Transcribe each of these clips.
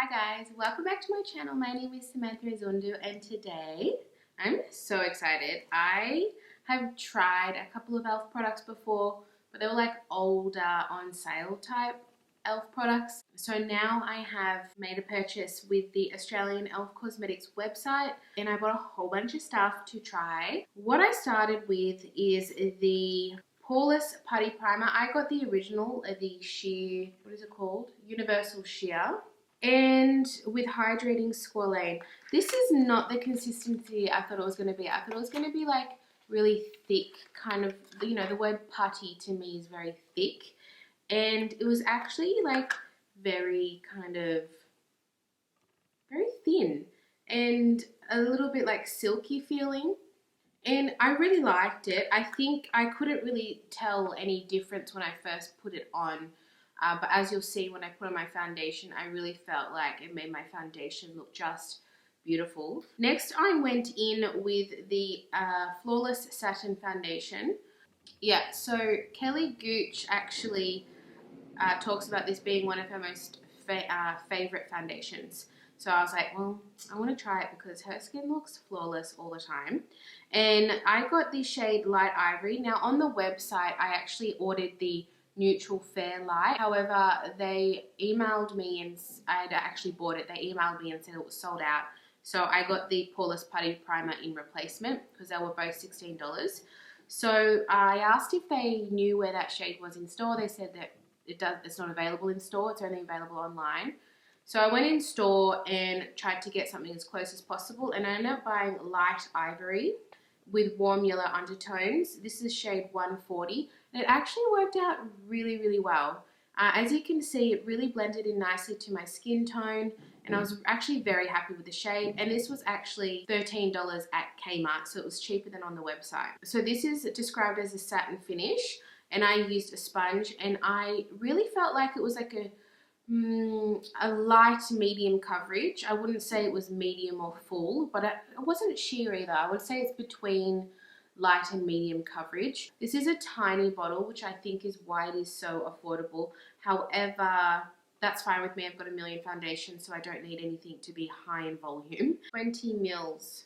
Hi guys, welcome back to my channel. My name is Samantha Izundu and today I'm so excited. I have tried a couple of e.l.f. products before, but they were like older on sale type e.l.f. products. So now I have made a purchase with the Australian e.l.f. Cosmetics website and I bought a whole bunch of stuff to try. What I started with is the Poreless Putty Primer. I got the original, the sheer, what is it called? Universal Sheer. And with hydrating squalane. This is not the consistency I thought it was going to be. I thought it was going to be like really thick, kind of, you know, the word putty to me is very thick. And it was actually like very kind of, very thin and a little bit like silky feeling. And I really liked it. I think I couldn't really tell any difference when I first put it on. But as you'll see when I put on my foundation, I really felt like it made my foundation look just beautiful. Next, I went in with the Flawless Satin Foundation. Yeah, so Kelly Gooch actually talks about this being one of her most favorite foundations. So I was like, well, I want to try it because her skin looks flawless all the time. And I got the shade Light Ivory. Now on the website, I actually ordered the Neutral Fair Light. However, they emailed me and I had actually bought it. They emailed me and said it was sold out. So I got the Poreless Putty Primer in replacement because they were both $16. So I asked if they knew where that shade was in store. They said that it's not available in store. It's only available online. So I went in store and tried to get something as close as possible. And I ended up buying Light Ivory with warm yellow undertones. This is shade 140. And it actually worked out really, really well. As you can see, it really blended in nicely to my skin tone. And I was actually very happy with the shade. And this was actually $13 at Kmart. So it was cheaper than on the website. So this is described as a satin finish. And I used a sponge. And I really felt like it was like a light medium coverage. I wouldn't say it was medium or full, but it wasn't sheer either. I would say it's between light and medium coverage. This is a tiny bottle, which I think is why it is so affordable. However, that's fine with me. I've got a million foundations, so I don't need anything to be high in volume. 20 mils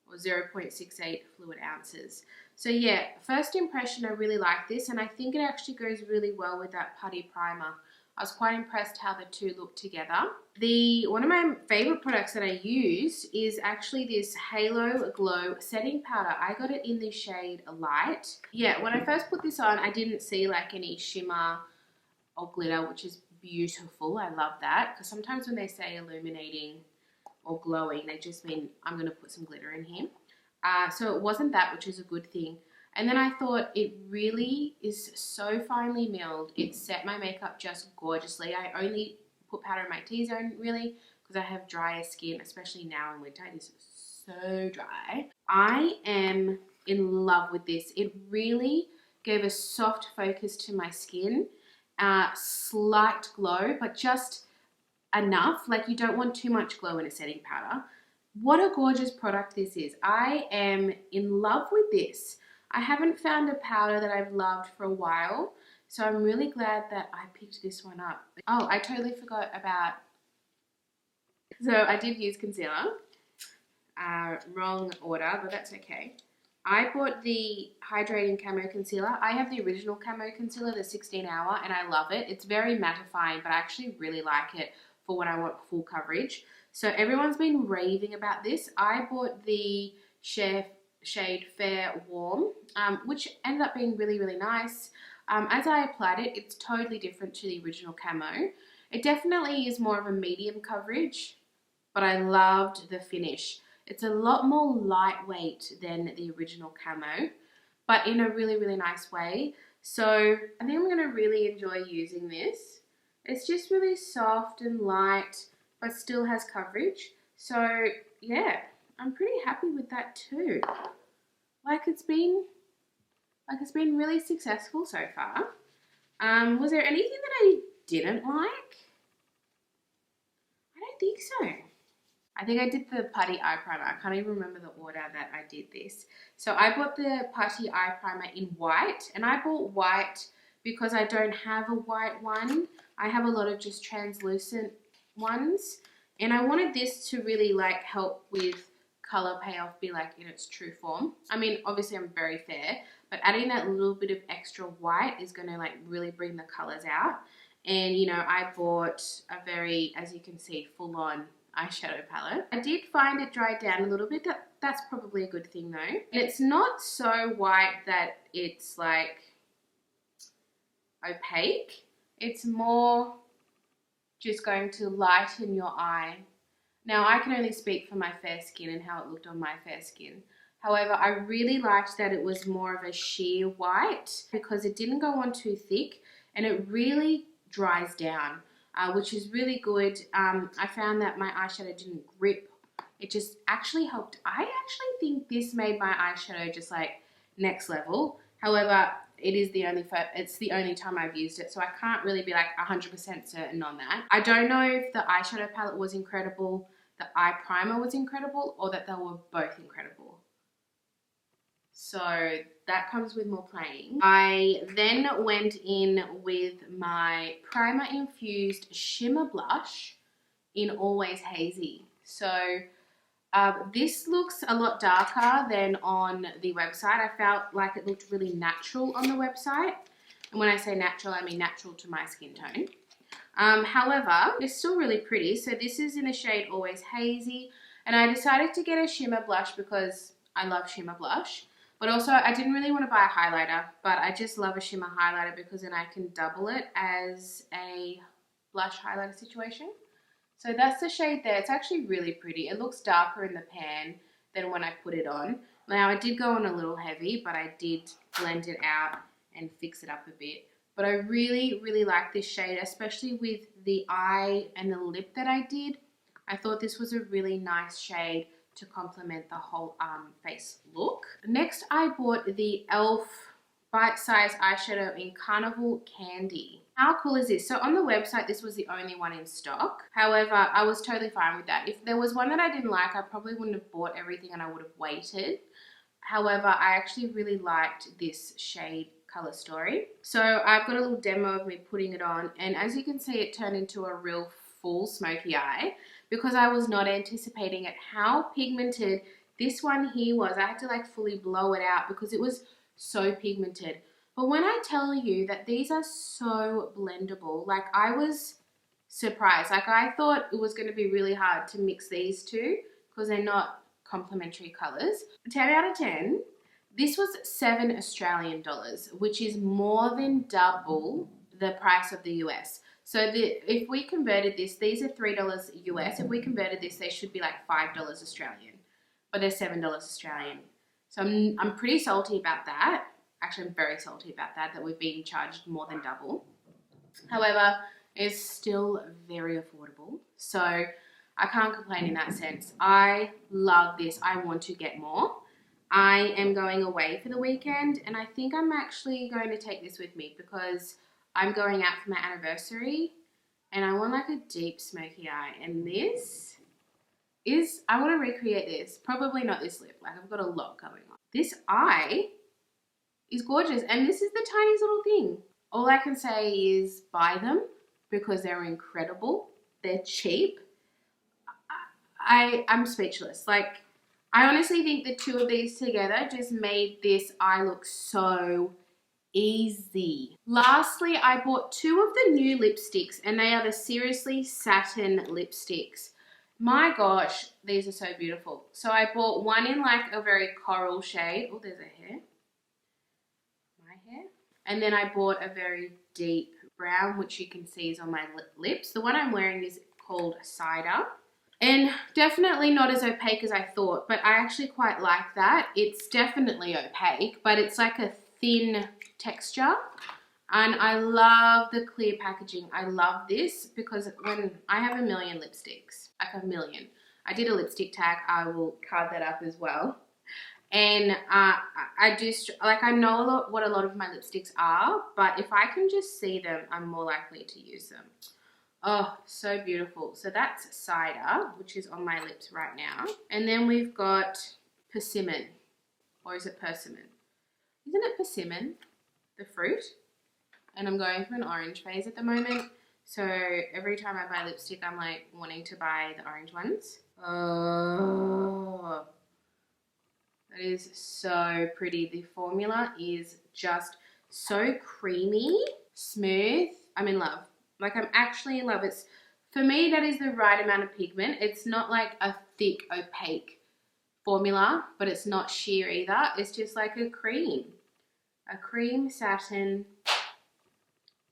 or 0.68 fluid ounces. So yeah, first impression, I really like this, and I think it actually goes really well with that putty primer. I was quite impressed how the two look together. One of my favorite products that I use is actually this Halo Glow setting powder. I got it in the shade Light. Yeah, when I first put this on, I didn't see like any shimmer or glitter, which is beautiful. I love that because sometimes when they say illuminating or glowing, they just mean I'm going to put some glitter in here. So it wasn't that, which is a good thing. And then I thought it really is so finely milled. It set my makeup just gorgeously. I only put powder in my T-zone really because I have drier skin, especially now in winter. It is so dry. I am in love with this. It really gave a soft focus to my skin. Slight glow, but just enough. Like you don't want too much glow in a setting powder. What a gorgeous product this is. I am in love with this. I haven't found a powder that I've loved for a while, so I'm really glad that I picked this one up. Oh, I totally forgot about, so I did use concealer, wrong order, but that's okay. I bought the Hydrating Camo Concealer. I have the original Camo Concealer, the 16 hour, and I love it. It's very mattifying, but I actually really like it for when I want full coverage. So everyone's been raving about this. I bought the shade Fair Warm, which ended up being really, really nice. As I applied it, it's totally different to the original camo. It definitely is more of a medium coverage, but I loved the finish. It's a lot more lightweight than the original camo, but in a really, really nice way. So I think I'm going to really enjoy using this. It's just really soft and light, but still has coverage. So yeah, I'm pretty happy with that too. Like it's been really successful so far. Was there anything that I didn't like? I don't think so. I think I did the putty eye primer. I can't even remember the order that I did this. So I bought the putty eye primer in white, and I bought white because I don't have a white one. I have a lot of just translucent ones. And I wanted this to really like help with color payoff, be like in its true form. I mean, obviously I'm very fair, but adding that little bit of extra white is going to like really bring the colors out. And you know, I bought a very, as you can see, full on eyeshadow palette. I did find it dried down a little bit. That's probably a good thing though. And it's not so white that it's like opaque. It's more just going to lighten your eye. Now I can only speak for my fair skin and how it looked on my fair skin. However, I really liked that it was more of a sheer white because it didn't go on too thick and it really dries down, which is really good. I found that my eyeshadow didn't grip. It just actually helped. I actually think this made my eyeshadow just like next level. However, it's the only time I've used it, so I can't really be like 100% certain on that. I don't know if the eyeshadow palette was incredible, the eye primer was incredible, or that they were both incredible. So that comes with more playing. I then went in with my primer infused shimmer blush in Always Hazy. So this looks a lot darker than on the website. I felt like it looked really natural on the website. And when I say natural, I mean natural to my skin tone. However, it's still really pretty. So this is in the shade Always Hazy. And I decided to get a shimmer blush because I love shimmer blush. But also, I didn't really want to buy a highlighter. But I just love a shimmer highlighter because then I can double it as a blush highlighter situation. So that's the shade there. It's actually really pretty. It looks darker in the pan than when I put it on. Now, I did go on a little heavy, but I did blend it out and fix it up a bit. But I really, really like this shade, especially with the eye and the lip that I did. I thought this was a really nice shade to complement the whole face look. Next, I bought the e.l.f. bite-size eyeshadow in Carnival Candy. How cool is this? So on the website, this was the only one in stock. However, I was totally fine with that. If there was one that I didn't like, I probably wouldn't have bought everything and I would have waited. However, I actually really liked this shade Color Story. So I've got a little demo of me putting it on, and as you can see, it turned into a real full smoky eye because I was not anticipating it. How pigmented this one here was. I had to like fully blow it out because it was so pigmented. But when I tell you that these are so blendable, like I was surprised. Like I thought it was going to be really hard to mix these two because they're not complementary colors. 10 out of 10. This was $7 Australian, which is more than double the price of the US. So if we converted this, these are $3 US. If we converted this, they should be like $5 Australian, but they're $7 Australian. So I'm pretty salty about that. Actually, I'm very salty about that we've been charged more than double. However, it's still very affordable. So I can't complain in that sense. I love this. I want to get more. I am going away for the weekend and I think I'm actually going to take this with me because I'm going out for my anniversary and I want like a deep smoky eye, and this is, I want to recreate this. Probably not this lip, like I've got a lot going on. This eye is gorgeous and this is the tiniest little thing. All I can say is buy them because they're incredible. They're cheap. I'm speechless. Like, I honestly think the two of these together just made this eye look so easy. Lastly, I bought two of the new lipsticks and they are the Seriously Satin lipsticks. My gosh, these are so beautiful. So I bought one in like a very coral shade. Oh, there's a hair. My hair. And then I bought a very deep brown, which you can see is on my lips. The one I'm wearing is called Cider. And definitely not as opaque as I thought, but I actually quite like that. It's definitely opaque, but it's like a thin texture. And I love the clear packaging. I love this because when I have a million lipsticks, like a million. I did a lipstick tag. I will card that up as well. And I just, like, I know what a lot of my lipsticks are, but if I can just see them, I'm more likely to use them. Oh, so beautiful. So that's Cider, which is on my lips right now. And then we've got Persimmon, or is it persimmon? Isn't it persimmon, the fruit? And I'm going for an orange phase at the moment. So every time I buy lipstick, I'm like wanting to buy the orange ones. Oh, that is so pretty. The formula is just so creamy, smooth. I'm in love. Like, I'm actually in love. It's, for me, that is the right amount of pigment. It's not like a thick, opaque formula, but it's not sheer either. It's just like a cream satin.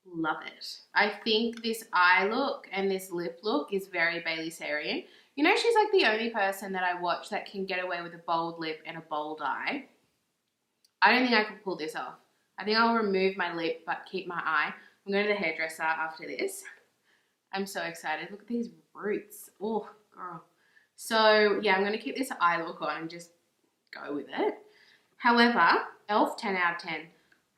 Love it. I think this eye look and this lip look is very Bailey Sarian. You know, she's like the only person that I watch that can get away with a bold lip and a bold eye. I don't think I can pull this off. I think I'll remove my lip but keep my eye. I'm going to the hairdresser after this. I'm so excited. Look at these roots. Oh, girl. So, yeah, I'm going to keep this eye look on and just go with it. However, e.l.f. 10 out of 10.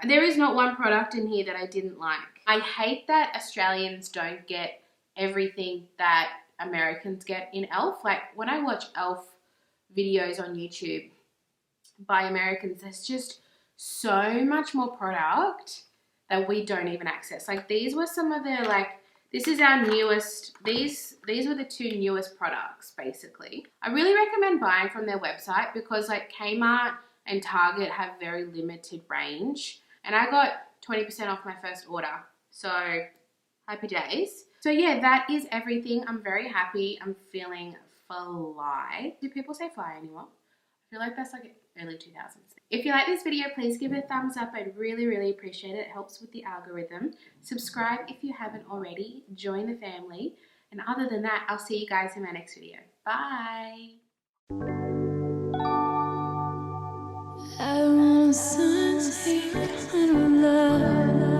There is not one product in here that I didn't like. I hate that Australians don't get everything that Americans get in e.l.f. Like, when I watch e.l.f. videos on YouTube by Americans, there's just so much more product that we don't even access. Like, these were some of the, like, this is our newest, these were the 2 newest products, basically. I really recommend buying from their website because, like, Kmart and Target have very limited range. And I got 20% off my first order. So, happy days. So yeah, that is everything. I'm very happy. I'm feeling fly. Do people say fly anymore? I feel like that's like early 2000s. If you like this video, please give it a thumbs up. I'd really, really appreciate it. It helps with the algorithm. Subscribe if you haven't already. Join the family. And other than that, I'll see you guys in my next video. Bye. I want a sunset kind of love.